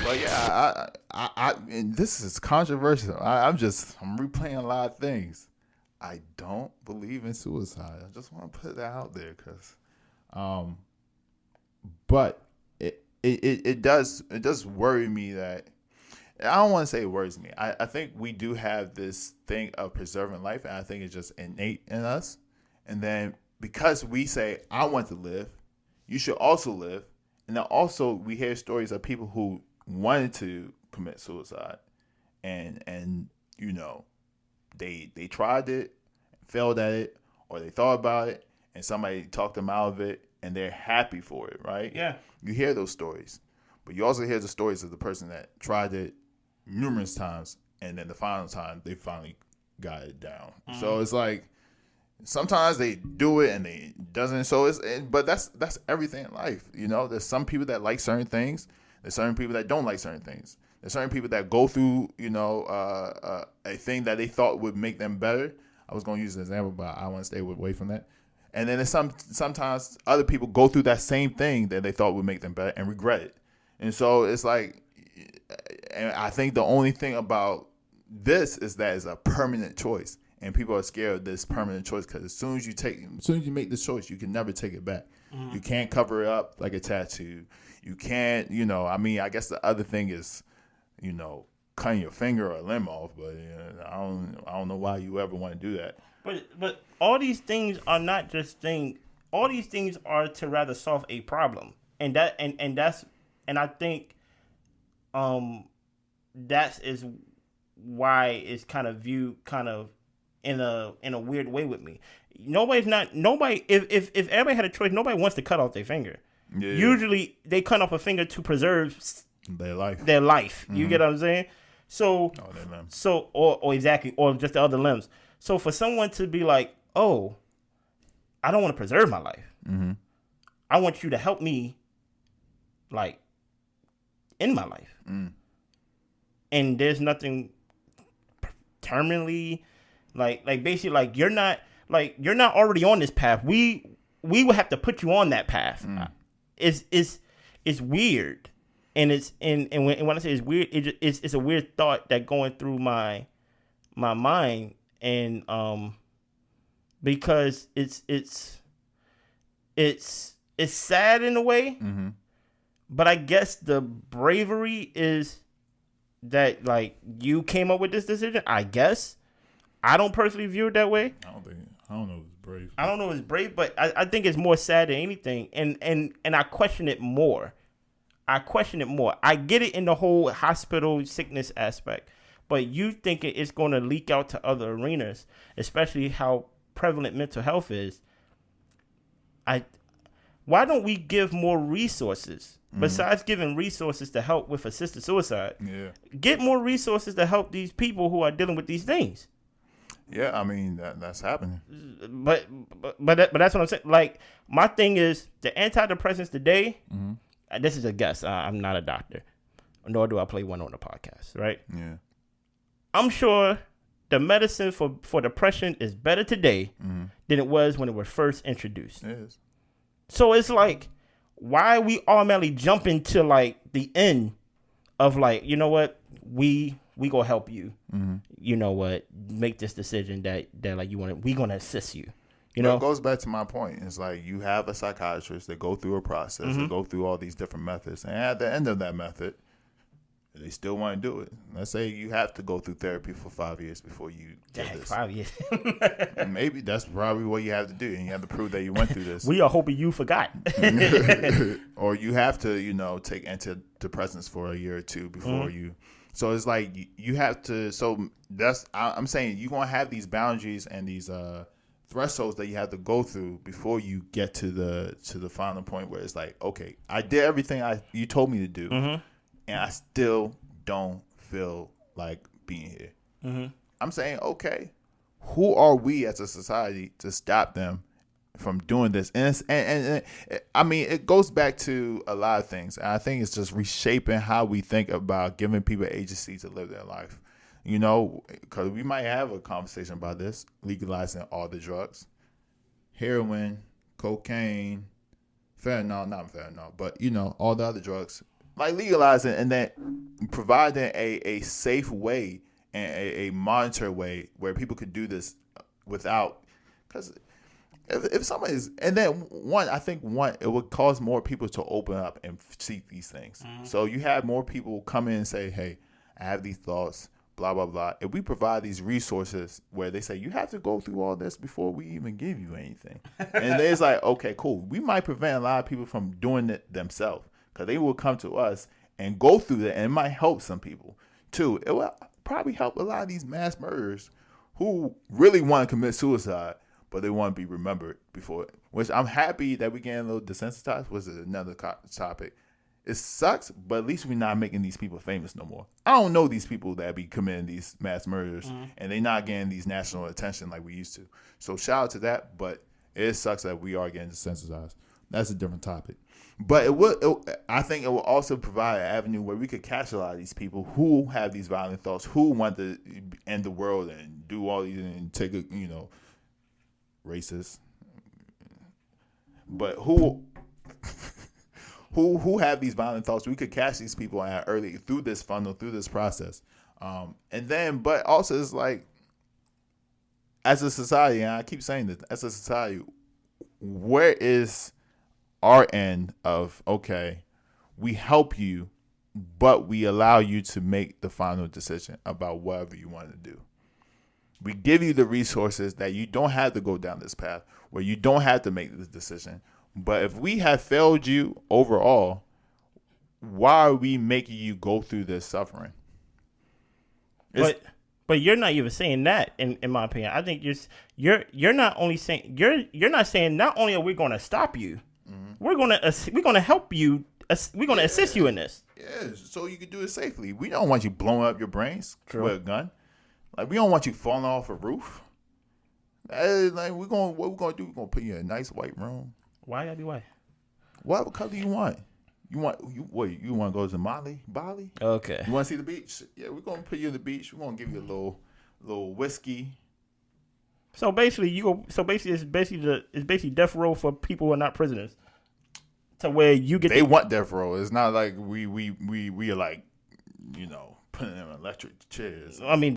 But yeah, and this is controversial. I'm replaying a lot of things. I don't believe in suicide. I just want to put that out there because, um, but it does worry me that I don't want to say it worries me. I think we do have this thing of preserving life, and I think it's just innate in us. And then because we say I want to live, you should also live. And then also we hear stories of people who wanted to commit suicide, and you know they tried it, failed at it, or they thought about it, and somebody talked them out of it, and they're happy for it, right? Yeah. You hear those stories, but you also hear the stories of the person that tried it numerous times, and then the final time they finally got it down. Mm-hmm. So it's like sometimes they do it and they doesn't. So but that's everything in life. You know, there's some people that like certain things. There's certain people that don't like certain things. There's certain people that go through, a thing that they thought would make them better. I was going to use an example, but I want to stay away from that. And then there's sometimes other people go through that same thing that they thought would make them better and regret it. And so it's like, and I think the only thing about this is that it's a permanent choice. And people are scared of this permanent choice because as soon as you make this choice, you can never take it back. Mm-hmm. You can't cover it up like a tattoo. You can't, I guess the other thing is, cutting your finger or a limb off, but I don't know why you ever want to do that. But all these things are not just things. All these things are to rather solve a problem, and I think, that is why it's kind of viewed kind of in a weird way with me. Nobody. If everybody had a choice, nobody wants to cut off their finger. Yeah. Usually, they cut off a finger to preserve their life. Mm-hmm. You get what I'm saying? So, or exactly, or just the other limbs. So for someone to be like, oh, I don't want to preserve my life. Mm-hmm. I want you to help me, like, end my life. Mm. And there's nothing terminally, like basically, like you're not already on this path. We would have to put you on that path. Mm. It's weird. And when I say it's weird, it's a weird thought that going through my mind, and because it's sad in a way, mm-hmm. But I guess the bravery is that like you came up with this decision. I guess I don't personally view it that way. I don't know if it's brave. I don't know if it's brave, but I think it's more sad than anything, and I question it more. I get it in the whole hospital sickness aspect, but you thinking it's going to leak out to other arenas, especially how prevalent mental health is. Why don't we give more resources besides giving resources to help with assisted suicide? Yeah, get more resources to help these people who are dealing with these things. Yeah, I mean that's happening. But that's what I'm saying. Like my thing is the antidepressants today. Mm-hmm. This is a guess. I'm not a doctor, nor do I play one on the podcast, right? Yeah. I'm sure the medicine for depression is better today than it was when it was first introduced. It is. So it's like, why we automatically jump into like the end of like, you know what, we gonna help you. Mm-hmm. You know what, make this decision that like you want. We gonna assist you. You know, it goes back to my point. It's like you have a psychiatrist that go through a process, mm-hmm. and go through all these different methods, and at the end of that method, they still want to do it. Let's say you have to go through therapy for 5 years before you get this. 5 years. Maybe that's probably what you have to do, and you have to prove that you went through this. We are hoping you forgot. Or you have to, take antidepressants for a year or two before you. So it's like you have to. So I'm saying you're gonna have these boundaries and these thresholds that you have to go through before you get to the final point where it's like, okay, I did everything you told me to do. Mm-hmm. And I still don't feel like being here. Mm-hmm. I'm saying, okay, who are we as a society to stop them from doing this? And I mean, it goes back to a lot of things. And I think it's just reshaping how we think about giving people agency to live their life. Because we might have a conversation about this, legalizing all the drugs, heroin, cocaine, not fentanyl, but, all the other drugs. like legalizing and then providing a safe way and a monitor way where people could do this without, because if somebody is, and then I think it would cause more people to open up and seek these things. So you have more people come in and say, hey, I have these thoughts, blah, blah, blah. If we provide these resources where they say, you have to go through all this before we even give you anything. And it's like, okay, cool. We might prevent a lot of people from doing it themselves, because they will come to us and go through that, and it might help some people too. It will probably help a lot of these mass murderers who really want to commit suicide, but they want to be remembered before. Which I'm happy that we getting a little desensitized. Was another topic. It sucks, but at least we're not making these people famous no more. I don't know these people that be committing these mass murders, and they not getting these national attention like we used to. So shout out to that, but it sucks that we are getting desensitized. That's a different topic. But I think it will also provide an avenue where we could catch a lot of these people who have these violent thoughts, who want to end the world and do all these and take a, racist, but who have these violent thoughts. We could catch these people early through this funnel, through this process, and then, but also it's like, as a society, and I keep saying this, as a society, where is our end of, okay, we help you, but we allow you to make the final decision about whatever you want to do. We give you the resources that you don't have to go down this path, where you don't have to make this decision. But if we have failed you overall, why are we making you go through this suffering? But you're not even saying that, in my opinion. I think you're not only saying you're not saying not only are we going to stop you, we're going to help you. We're going to assist you in this. Yeah, so you can do it safely. We don't want you blowing up your brains with a gun. Like, we don't want you falling off a roof. Like, what we're gonna do? We're gonna put you in a nice white room. Why gotta be white? What color do you want? You want to go to Bali? Okay. You want to see the beach? Yeah, we're gonna put you on the beach. We're gonna give you a little whiskey. So basically, it's basically death row for people who are not prisoners. To where you get. They want death row. It's not like we are like, putting them in electric chairs. I mean,